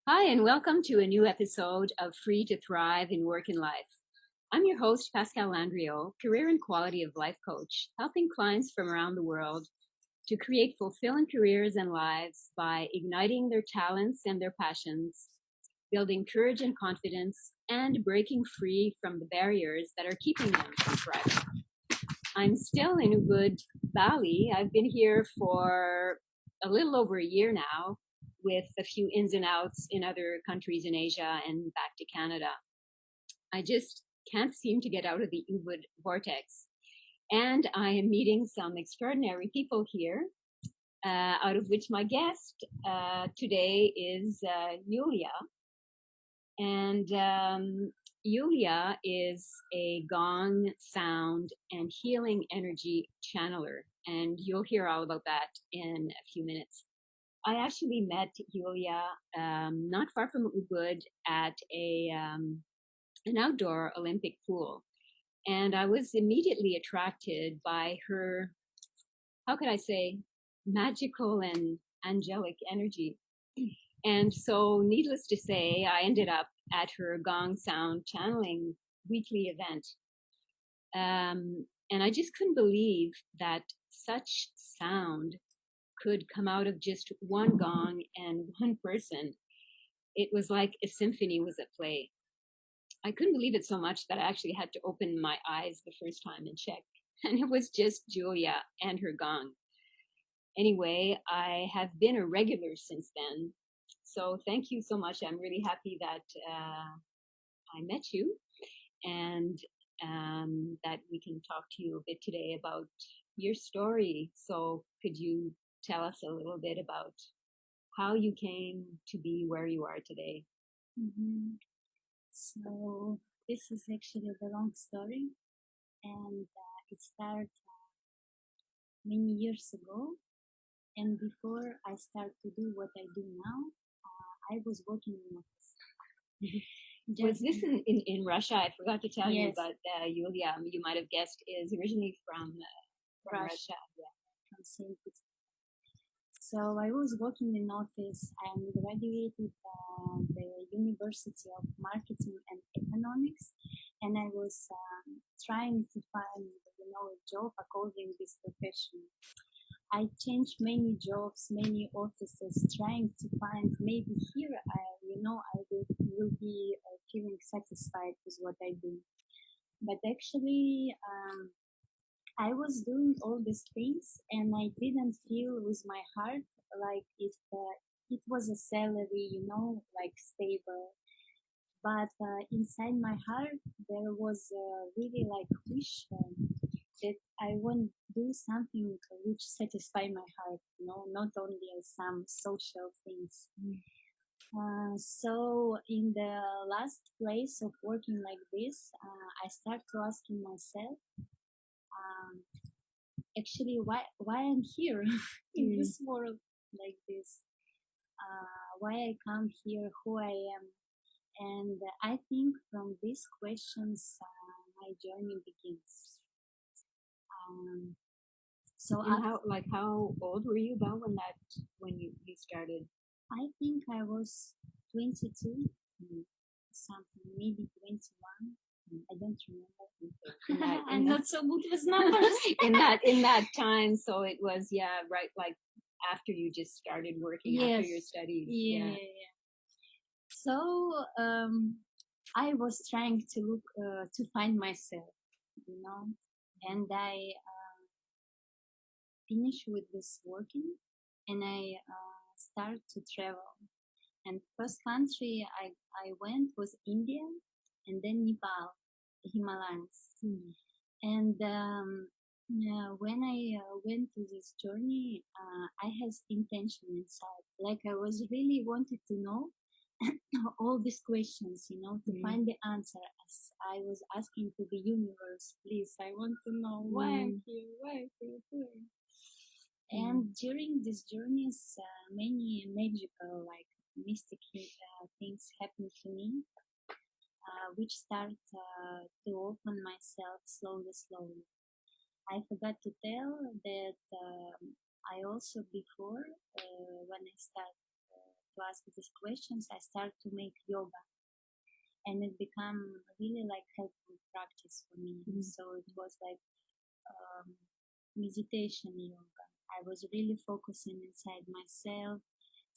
Hi, and welcome to a new episode of Free to Thrive in Work and Life. I'm your host, Pascal Landrio, career and quality of life coach, helping clients from around the world to create fulfilling careers and lives by igniting their talents and their passions, building courage and confidence, and breaking free from the barriers that are keeping them from thriving. I'm still in Ubud, Bali. I've been here for a little over a year now, with a few ins and outs in other countries in Asia and back to Canada. I just can't seem to get out of the Ubud vortex. And I am meeting some extraordinary people here, out of which my guest today is Yulia. And Yulia is a gong sound and healing energy channeler. And you'll hear all about that in a few minutes. I actually met Yulia not far from Ubud at an outdoor Olympic pool. And I was immediately attracted by her, how could I say, magical and angelic energy. And so, needless to say, I ended up at her Gong Sound channeling weekly event. And I just couldn't believe that such sound could come out of just one gong and one person. It was like a symphony was at play. I couldn't believe it so much that I actually had to open my eyes the first time and check. And it was just Julia and her gong. Anyway, I have been a regular since then. So thank you so much. I'm really happy that I met you and that we can talk to you a bit today about your story. So could you tell us a little bit about how you came to be where you are today? Mm-hmm. So this is actually a long story, and it started many years ago. And before I start to do what I do now, I was working in office. Was this in Russia? I forgot to tell you, Yes. but Yulia, you might have guessed, is originally from Russia. Yeah, from St. Petersburg. So I was working in office. I graduated the University of Marketing and Economics, and I was trying to find a job according to this profession. I changed many jobs, many offices, trying to find maybe here I will be feeling satisfied with what I do. But actually, I was doing all these things and I didn't feel with my heart like it was a salary, like stable. But inside my heart, there was really like wish that I want to do something which satisfy my heart, not only some social things. So in the last place of working like this, I start to asking myself, um, actually, why I'm here in this world like this? Why I come here? Who I am? And I think from these questions, my journey begins. Um, so And how old were you about when you started? I think I was 22, something, maybe 21. I don't remember. I'm not so good with numbers. in that time, so it was right, like after you just started working, after your studies. Yeah. So I was trying to look to find myself, and I finished with this working, and I start to travel. And first country I went was India, and then Nepal, the Himalayas. And when I went to this journey, I had intention inside. Like I was really wanted to know all these questions, to find the answer. As I was asking to the universe, please, I want to know why I'm here, why I'm here. And during these journeys, many magical, like mystic things happened to me, which start to open myself slowly. I forgot to tell that I also before when I start to ask these questions, I started to make yoga, and it became really like helpful practice for me. So it was like meditation yoga. I was really focusing inside myself,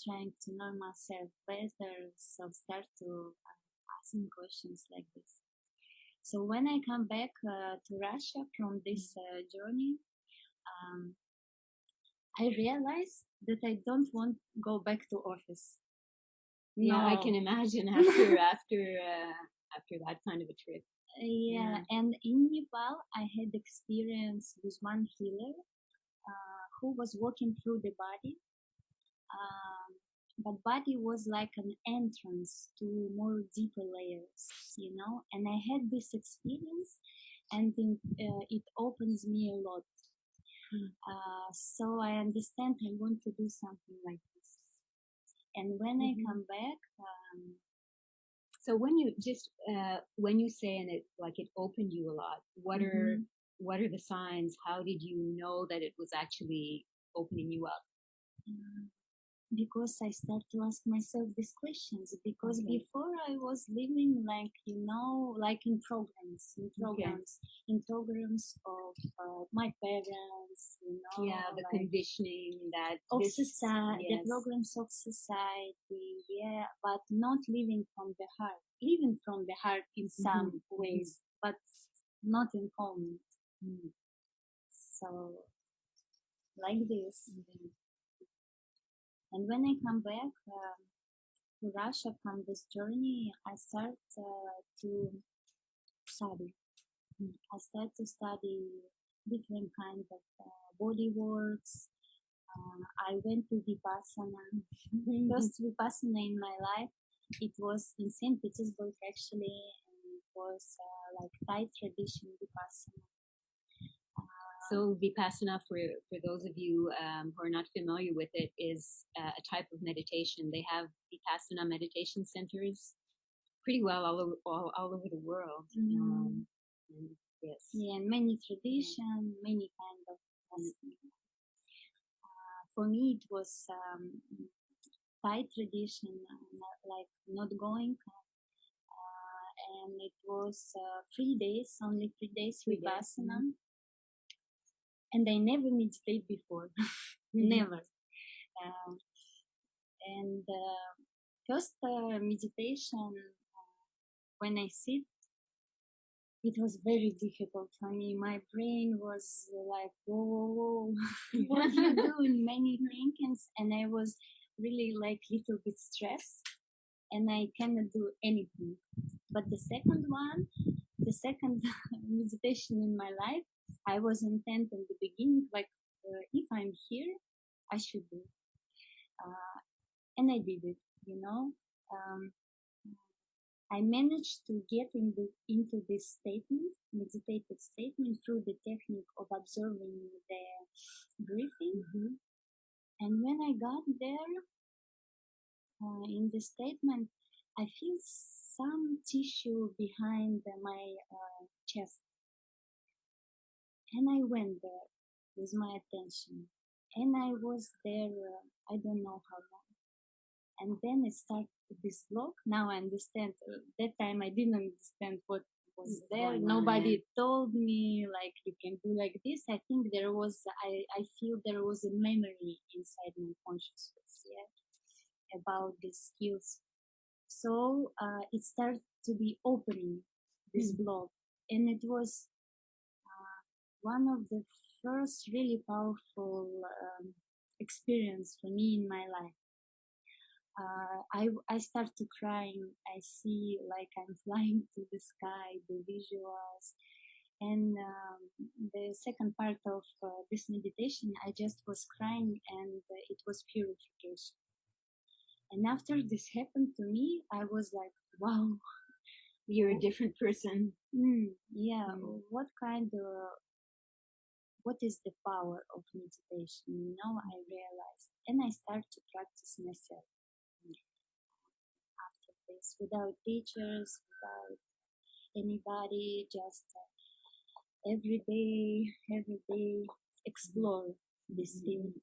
trying to know myself better. So start to asking questions like this. So when I come back to Russia from this journey, I realized that I don't want to go back to office. Yeah, I can imagine after that kind of a trip. Yeah, and in Nepal, I had experience with one healer who was walking through the body. But body was like an entrance to more deeper layers, you know. And I had this experience, and it opens me a lot. So I understand I want to do something like this. And when I come back, so when you say and it opened you a lot, what are the signs? How did you know that it was actually opening you up? Because I start to ask myself these questions. Because before I was living like, you know, like in programs of my parents, you know. Yeah, the like conditioning that of society, the programs of society, yeah, but not living from the heart. Living from the heart in some ways, but not in wholeness. So, like this. And when I come back to Russia from this journey, I start to study. I start to study different kinds of body works. I went to Vipassana. First Vipassana in my life, it was in St. Petersburg actually, and it was like Thai tradition Vipassana. So Vipassana, for those of you who are not familiar with it, is a type of meditation. They have Vipassana meditation centers pretty well all over the world. Yes. Yeah, and many tradition, many kind of. For me, it was Thai tradition, like not going. And it was 3 days, only 3 days Vipassana. And I never meditate before, never. And first meditation, when I sit, it was very difficult for me. My brain was like, whoa, what you doing? Many thinkings, and I was really like little bit stressed, and I cannot do anything. But the second meditation in my life, I was intent in the beginning, like if I'm here, I should do, and I did it. You know. I managed to get into this statement, meditative statement, through the technique of observing the breathing. And when I got there, in the statement, I feel some tissue behind my chest. And I went there with my attention. And I was there, I don't know how long. And then it started this block. Now I understand. That time I didn't understand what was there. Nobody told me like you can do like this. I think there was. I feel there was a memory inside my consciousness, yeah, about these skills. So it started to be opening this block, and it was one of the first really powerful experience for me in my life. I start to crying. I see like I'm flying to the sky, the visuals. And the second part of this meditation, I just was crying, and it was purification. And after this happened to me, I was like, wow. You're a different person. What is the power of meditation? You know, I realized. And I start to practice myself. After this, without teachers, without anybody, just every day explore this field.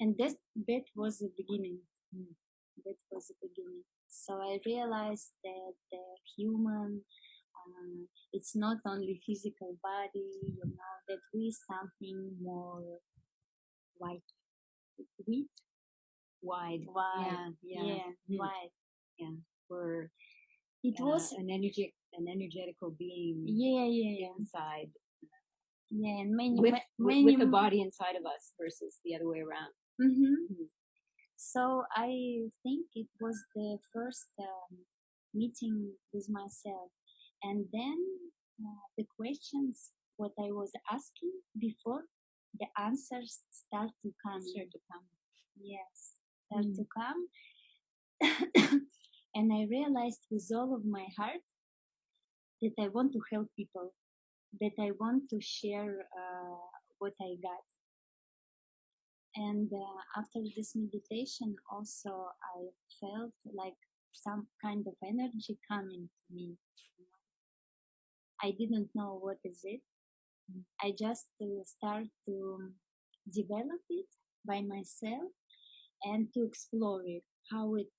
And that was the beginning. Mm. That was the beginning. So I realized that the human, it's not only physical body, that we something more wide, wide, Wide. wide, Yeah. Mm. wide. Yeah. We're It was, an energetical being yeah, inside and many, with many, the body inside of us versus the other way around. Mm-hmm. So I think it was the first meeting with myself, and then the questions what I was asking before, the answers start to come. Yes, start to come, and I realized with all of my heart that I want to help people, that I want to share what I got. And after this meditation, also I felt like some kind of energy coming to me. I didn't know what is it. I just start to develop it by myself and to explore it, how it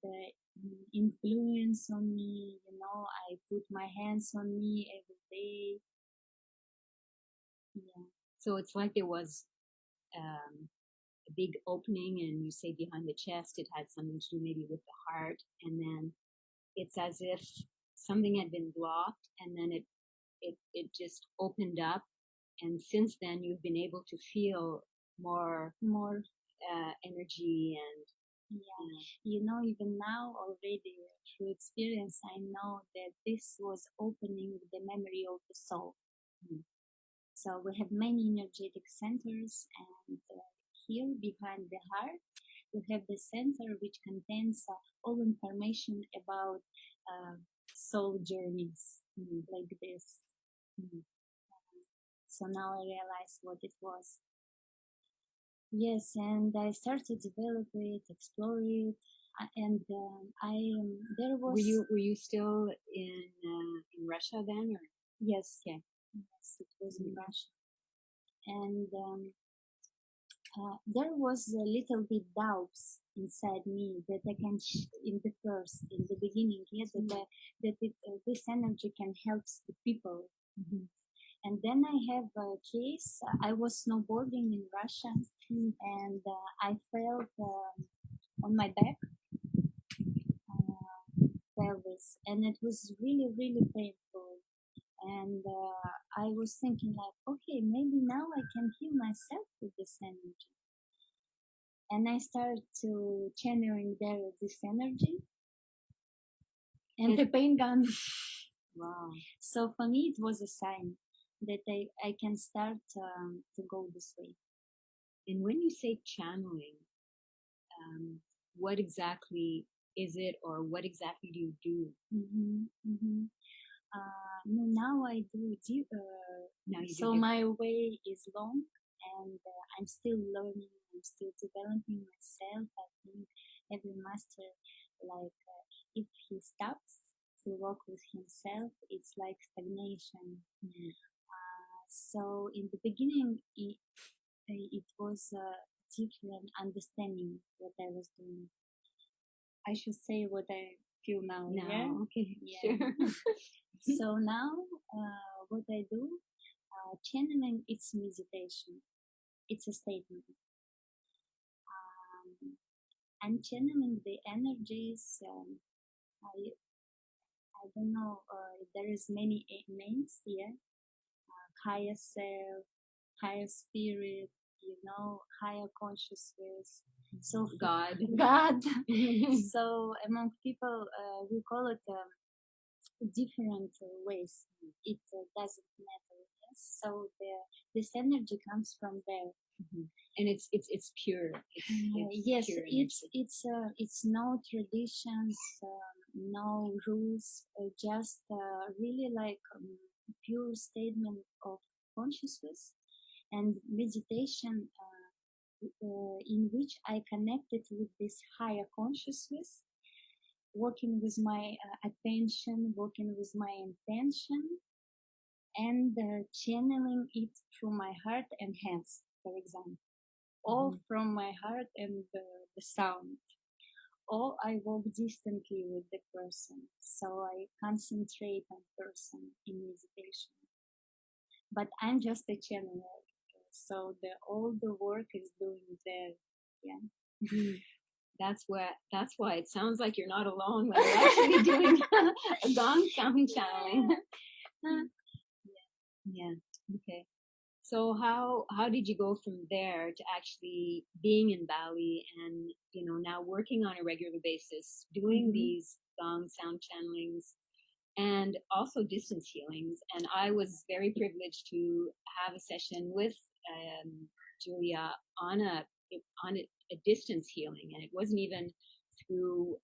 influence on me. I put my hands on me every day. Yeah. So it's like there was a big opening, and you say behind the chest, it had something to do maybe with the heart, and then it's as if something had been blocked, and then it just opened up, and since then you've been able to feel more energy and even now already through experience, I know that this was opening the memory of the soul. So we have many energetic centers, and here behind the heart, we have the center which contains all information about soul journeys, like this. So now I realize what it was. Yes, and I started to develop it, explore it, and there was. Were you still in Russia then, or? Yes. Okay. Yes, it was in Russia, and there was a little bit doubts inside me that I can in the beginning, that this energy can help the people. And then I have a case. I was snowboarding in Russia, and I felt on my back, pelvis, and it was really, really painful. And I was thinking like, okay, maybe now I can heal myself with this energy. And I started to channeling there this energy, and the pain gone. Wow. So for me, it was a sign that I can start to go this way. And when you say channeling, what exactly is it, or what exactly do you do? No, now I do. So my way is long, and I'm still learning. I'm still developing myself. I think every master, like, if he stops to work with himself, it's like stagnation. So in the beginning, it was a different understanding what I was doing. I should say what I feel now. No, yeah? okay, Yeah. sure. So now, what I do, channeling, it's meditation. It's a statement. I'm channeling the energies. I don't know. There is many names here. Higher self, higher spirit. Higher consciousness. So God. So among people, we call it different ways. It doesn't matter. Yes? So this energy comes from there. And it's pure. Yes, pure it's no traditions, no rules, just really like pure statement of consciousness and meditation, in which I connected with this higher consciousness, working with my attention, working with my intention, and channeling it through my heart and hands, for example. All from my heart and the sound. or I walk distantly with the person. So I concentrate on person in meditation. But I'm just a channeler. So all the work is doing there. Yeah. Mhm. That's why it sounds like you're not alone when you're actually doing a gong sound channeling. Yeah. Okay. So how did you go from there to actually being in Bali and now working on a regular basis, doing these gong sound channelings and also distance healings? And I was very privileged to have a session with Julia on a distance healing, and it wasn't even through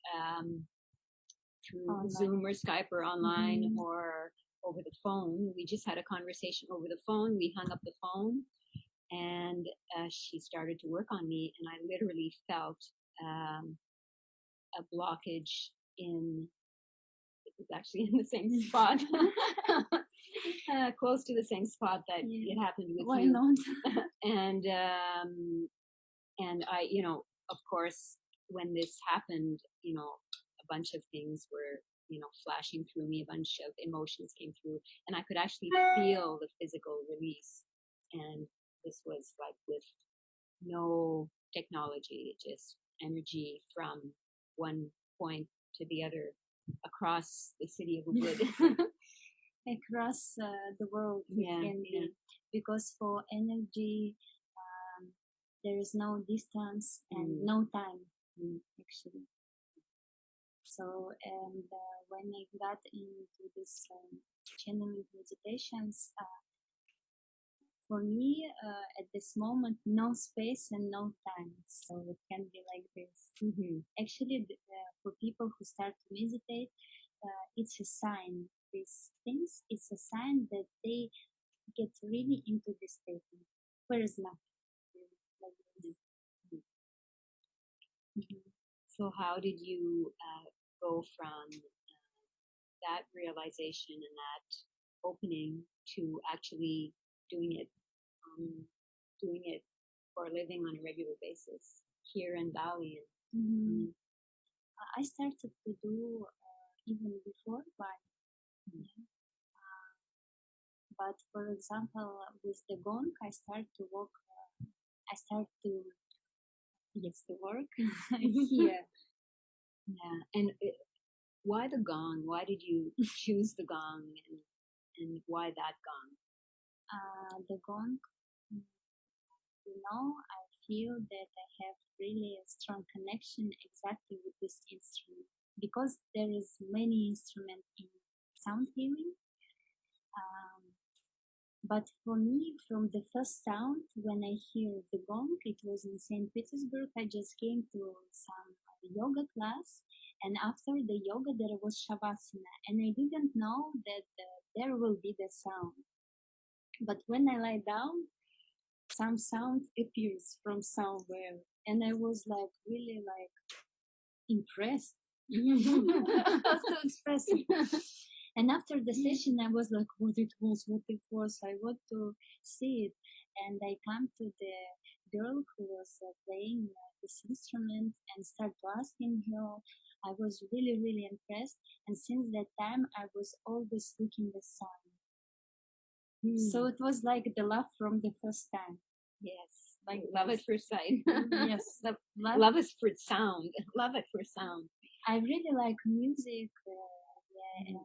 Online. Zoom or Skype or online or over the phone. We just had a conversation over the phone. We hung up the phone, and she started to work on me, and I literally felt a blockage in. It was actually in the same spot, close to the same spot that it happened with Why you. not? And I, of course, when this happened, a bunch of things were, flashing through me. A bunch of emotions came through, and I could actually feel the physical release. And this was like with no technology, just energy from one point to the other across the city of Ubud. Across the world, because for energy, there is no distance and no time, actually. So, and when I got into this channeling meditations, for me, at this moment, no space and no time. So it can be like this. Actually, for people who start to meditate, it's a sign. These things, it's a sign that they get really into this statement. Where is nothing. Like this. So how did you go from that realization and that opening to actually doing it for a living on a regular basis here in Bali? I started to do even before Bali. But for example, with the gong, I start to work. I start to work here. Yeah, and why the gong? Why did you choose the gong, and why that gong? The gong, I feel that I have really a strong connection exactly with this instrument because there is many instruments in sound healing. But for me, from the first sound, when I hear the gong, it was in St. Petersburg. I just came to some yoga class, and after the yoga, there was Shavasana, and I didn't know that there will be the sound. But when I lie down, some sound appears from somewhere, and I was like really like impressed. How to express it. And after the session, I was like, what it was. I want to see it. And I come to the girl who was playing this instrument and start to asking her. I was really, really impressed. And since that time, I was always looking the sound. So it was like the love from the first time. Yes, like love at first sight. Yes, love is for sound. Love it for sound. I really like music, and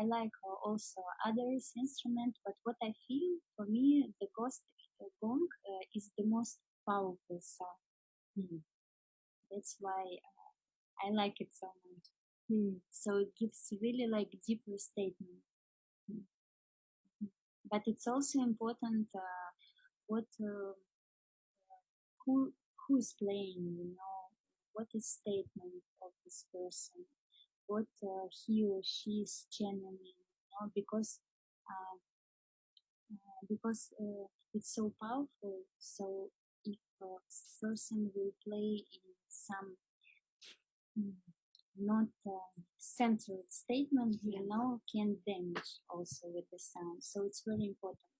I like also other instruments. But what I feel, for me, the gong is the most powerful sound. That's why I like it so much. So it gives really like deeper statement. But it's also important what who is playing, what is statement of this person, what he or she is channeling, because it's so powerful. So if a person will play in some not centered statement, can damage also with the sound. So it's very important.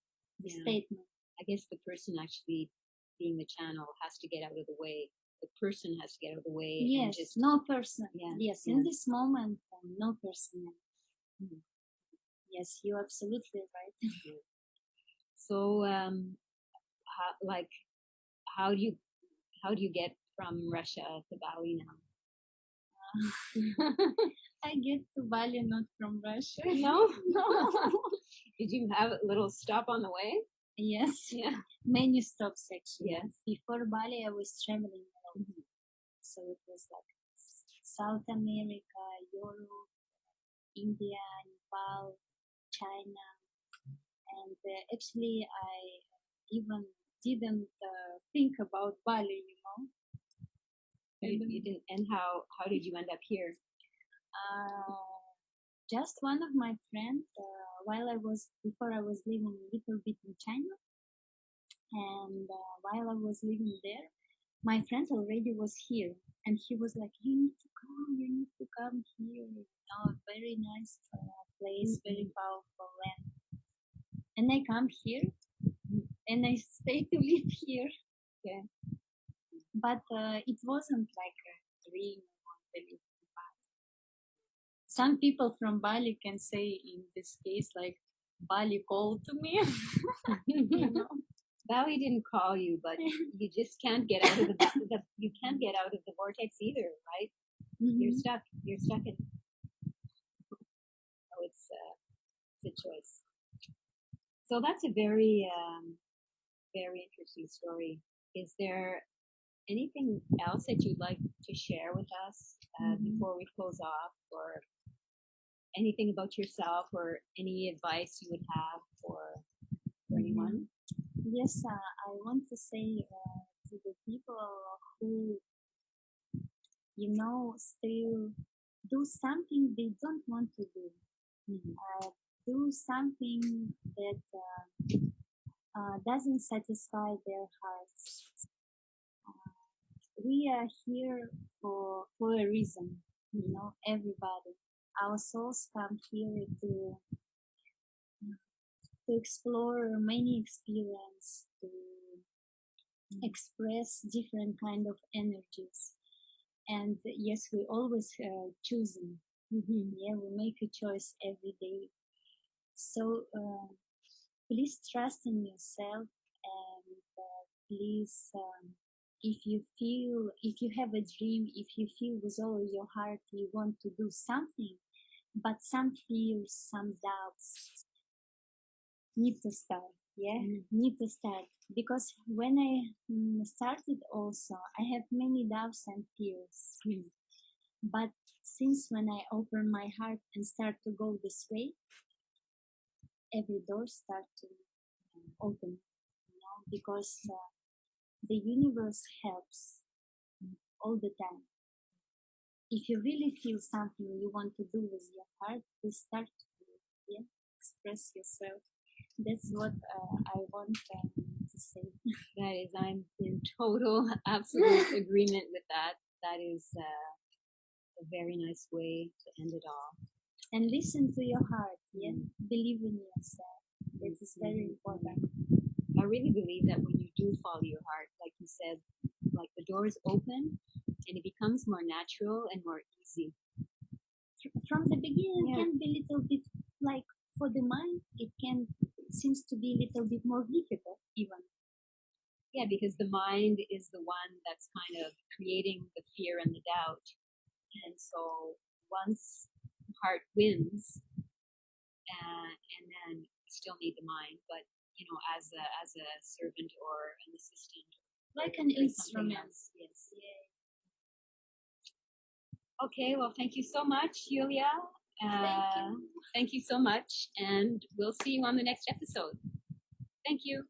The statement. I guess the person actually being the channel has to get out of the way the person has to get out of the way. Yes, and just, no person. Yeah, Yes, yeah. in this moment, no person. Mhm. Yes, you're absolutely right. So, how do you get from Russia to Bali now? I get to Bali not from Russia. No? No. Did you have a little stop on the way? Yes, Yeah. many stops actually. Yes. Before Bali, I was traveling a lot. So it was like South America, Europe, India, Nepal, China, and actually I even didn't think about Bali, you know. You didn't, and how did you end up here? Just one of my friends, before I was living a little bit in China, and while I was living there, my friend already was here, and he was like, "You need to come here. You know, very nice place, very powerful land." And I come here, and I stay to live here. Yeah. But it wasn't like a dream. I want to live in Bali. Some people from Bali can say in this case, like, Bali called to me. You know? Bali didn't call you, but you just can't get out of you can't get out of the vortex either, right? You're stuck. You're stuck in. So it's a choice. So that's a very very interesting story. Is there anything else that you'd like to share with us before we close off, or anything about yourself, or any advice you would have for anyone? Yes, I want to say to the people who, you know, still do something they don't want to do. Do something that doesn't satisfy their hearts. We are here for a reason, you know, everybody. Our souls come here to explore many experiences, to express different kind of energies. And yes, we always choosing. Yeah, we make a choice every day. So please trust in yourself, and please, if you have a dream, if you feel with all your heart you want to do something, but some fears, some doubts, need to start. Yeah, need to start, because when I started also, I have many doubts and fears. But since when I open my heart and start to go this way, every door start to open, you know, because the universe helps all the time. If you really feel something you want to do with your heart, please start to do it. Yeah, express yourself. That's what I want to say. That is, I'm in total, absolute agreement with that. That is a very nice way to end it all. And listen to your heart. Yeah, believe in yourself. It is very important. I really believe that when you do follow your heart, like you said, like the doors open and it becomes more natural and more easy. From the beginning, it can be a little bit like, for the mind, it can seems to be a little bit more difficult even. Yeah, because the mind is the one that's kind of creating the fear and the doubt. And so once the heart wins, and then you still need the mind, but you know, as a servant or an assistant, like an instrument. Yes. Yeah. Okay, well, thank you so much, Yulia. Thank you so much, and we'll see you on the next episode. Thank you.